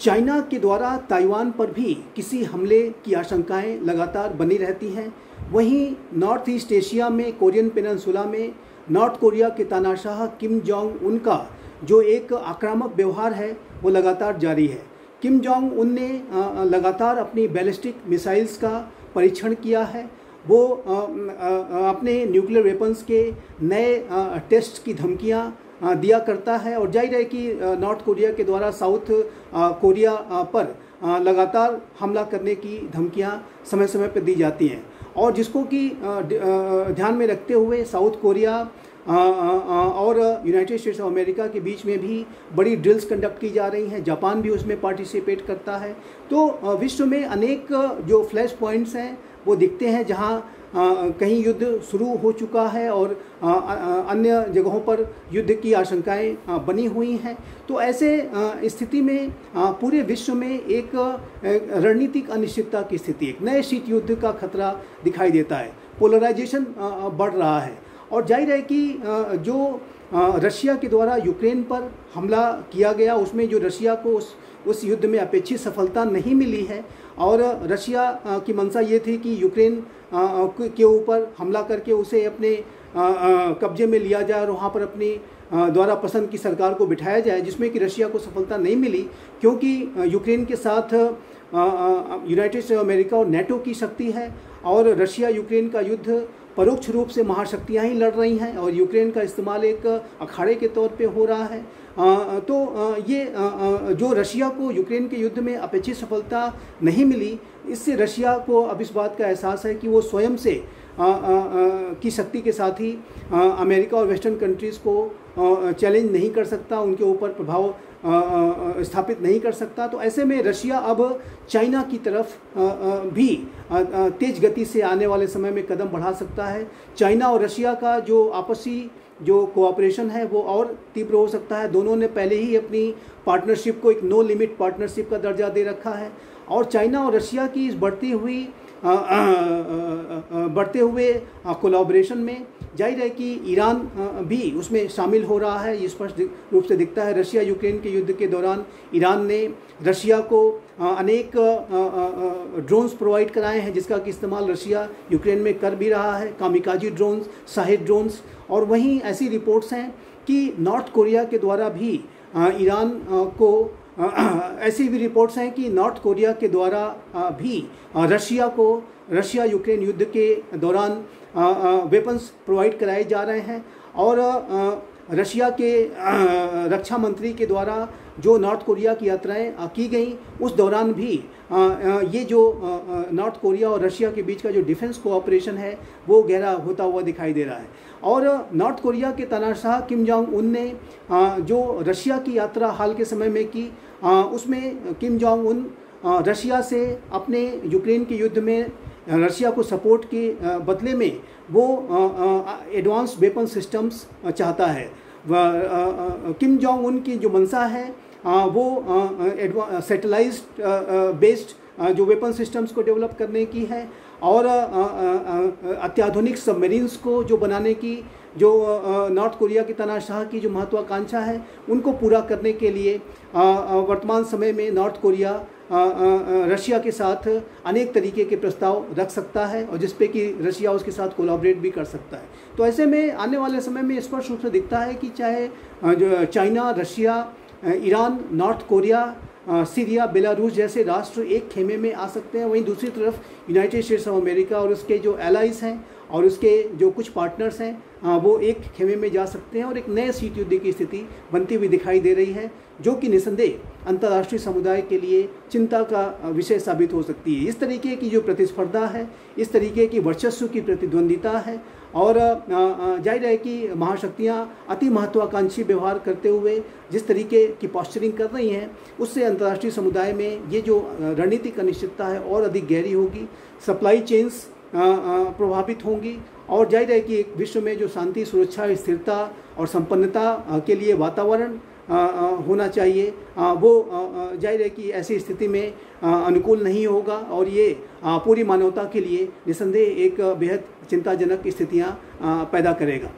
China के द्वारा Taiwan पर भी किसी हमले की आशंकाएं लगातार बनी रहती हैं। वहीं नॉर्थ ईस्ट एशिया में कोरियन पेनिनसुला में नॉर्थ कोरिया के तानाशाह किम जोंग उन का जो एक आक्रामक व्यवहार है वो लगातार जारी है। किम जोंग उन ने लगातार अपनी बैलिस्टिक मिसाइल्स का परीक्षण किया है। वो अपने न्यूक्लियर वेपन्स के नए टेस्ट की धमकियां दिया करता है और जाहिर है कि नॉर्थ कोरिया के द्वारा साउथ कोरिया पर लगातार हमला करने की धमकियां समय समय पर दी जाती हैं और जिसको कि ध्यान में रखते हुए साउथ कोरिया और यूनाइटेड स्टेट्स ऑफ अमेरिका के बीच में भी बड़ी ड्रिल्स कंडक्ट की जा रही हैं। जापान भी उसमें पार्टिसिपेट करता है। तो विश्व में अनेक जो फ्लैश पॉइंट्स हैं वो दिखते हैं जहां कहीं युद्ध शुरू हो चुका है और अन्य जगहों पर युद्ध की आशंकाएं बनी हुई हैं। तो ऐसे स्थिति में पूरे विश्व में एक रणनीतिक अनिश्चितता की स्थिति, एक नए शीत युद्ध का खतरा दिखाई देता है। पोलराइजेशन बढ़ रहा है और जाहिर है कि जो रशिया के द्वारा यूक्रेन पर हमला किया गया उसमें जो रशिया को उस युद्ध में अपेक्षित सफलता नहीं मिली है और रशिया की मंशा ये थी कि यूक्रेन के ऊपर हमला करके उसे अपने कब्जे में लिया जाए और वहाँ पर अपनी द्वारा पसंद की सरकार को बिठाया जाए, जिसमें कि रशिया को सफलता नहीं मिली क्योंकि यूक्रेन के साथ यूनाइटेड स्टेट्स ऑफ अमेरिका और नेटो की शक्ति है और रशिया यूक्रेन का युद्ध परोक्ष रूप से महाशक्तियां ही लड़ रही हैं और यूक्रेन का इस्तेमाल एक अखाड़े के तौर पे हो रहा है। तो ये जो रशिया को यूक्रेन के युद्ध में अपेक्षित सफलता नहीं मिली, इससे रशिया को अब इस बात का एहसास है कि वो स्वयं से की शक्ति के साथ ही अमेरिका और वेस्टर्न कंट्रीज़ को चैलेंज नहीं कर सकता, उनके ऊपर प्रभाव स्थापित नहीं कर सकता। तो ऐसे में रशिया अब चाइना की तरफ भी तेज गति से आने वाले समय में कदम बढ़ा सकता है। चाइना और रशिया का जो आपसी जो कोऑपरेशन है वो और तीव्र हो सकता है। दोनों ने पहले ही अपनी पार्टनरशिप को एक नो लिमिट पार्टनरशिप का दर्जा दे रखा है और चाइना और रशिया की इस बढ़ते हुए कोलैबोरेशन में जाहिर है कि ईरान भी उसमें शामिल हो रहा है। ये स्पष्ट रूप से दिखता है। रशिया यूक्रेन के युद्ध के दौरान ईरान ने रशिया को अनेक ड्रोन्स प्रोवाइड कराए हैं जिसका कि इस्तेमाल रशिया यूक्रेन में कर भी रहा है, कामिकाजी ड्रोन्स, शाहिद ड्रोन्स। और वहीं ऐसी रिपोर्ट्स हैं कि नॉर्थ कोरिया के द्वारा भी ईरान को ऐसी भी रिपोर्ट्स हैं कि नॉर्थ कोरिया के द्वारा भी रशिया यूक्रेन युद्ध के दौरान वेपन्स प्रोवाइड कराए जा रहे हैं और रशिया के रक्षा मंत्री के द्वारा जो नॉर्थ कोरिया की यात्राएं की गई उस दौरान भी ये जो नॉर्थ कोरिया और रशिया के बीच का जो डिफेंस कोऑपरेशन है वो गहरा होता हुआ दिखाई दे रहा है। और नॉर्थ कोरिया के तानाशाह किम जोंग उन ने जो रशिया की यात्रा हाल के समय में की उसमें किम जोंग उन रशिया से अपने यूक्रेन के युद्ध में रशिया को सपोर्ट के बदले में वो एडवांस वेपन सिस्टम्स चाहता है। किम जोंग उन की जो मंशा है वो सैटेलाइट बेस्ड जो वेपन सिस्टम्स को डेवलप करने की है और अत्याधुनिक सबमरीन्स को जो बनाने की जो नॉर्थ कोरिया की तानाशाह की जो महत्वाकांक्षा है उनको पूरा करने के लिए वर्तमान समय में नॉर्थ कोरिया रशिया के साथ अनेक तरीके के प्रस्ताव रख सकता है और जिस पे कि रशिया उसके साथ कोलैबोरेट भी कर सकता है। तो ऐसे में आने वाले समय में स्पष्ट रूप से दिखता है कि चाहे जो China, Russia, Iran, north Korea, Syria, Belarus जैसे राष्ट्र एक खेमे में आ सकते हैं, वहीं दूसरी तरफ यूनाइटेड स्टेट्स ऑफ अमेरिका और उसके जो एलाइज हैं और उसके जो कुछ पार्टनर्स हैं वो एक खेमे में जा सकते हैं और एक नए शीत युद्ध की स्थिति बनती हुई दिखाई दे रही है जो कि निसंदेह अंतर्राष्ट्रीय समुदाय के लिए चिंता का विषय साबित हो सकती है। इस तरीके की जो प्रतिस्पर्धा है, इस तरीके की वर्चस्व की प्रतिद्वंदिता है और जाहिर है कि महाशक्तियाँ अति महत्वाकांक्षी व्यवहार करते हुए जिस तरीके की पॉस्चरिंग कर रही हैं उससे अंतर्राष्ट्रीय समुदाय में ये जो रणनीतिक अनिश्चितता है और अधिक गहरी होगी, सप्लाई चेन्स प्रभावित होंगी और जाहिर है कि एक विश्व में जो शांति, सुरक्षा, स्थिरता और संपन्नता के लिए वातावरण होना चाहिए वो जाहिर है कि ऐसी स्थिति में अनुकूल नहीं होगा और ये पूरी मानवता के लिए निसंदेह एक बेहद चिंताजनक स्थितियां पैदा करेगा।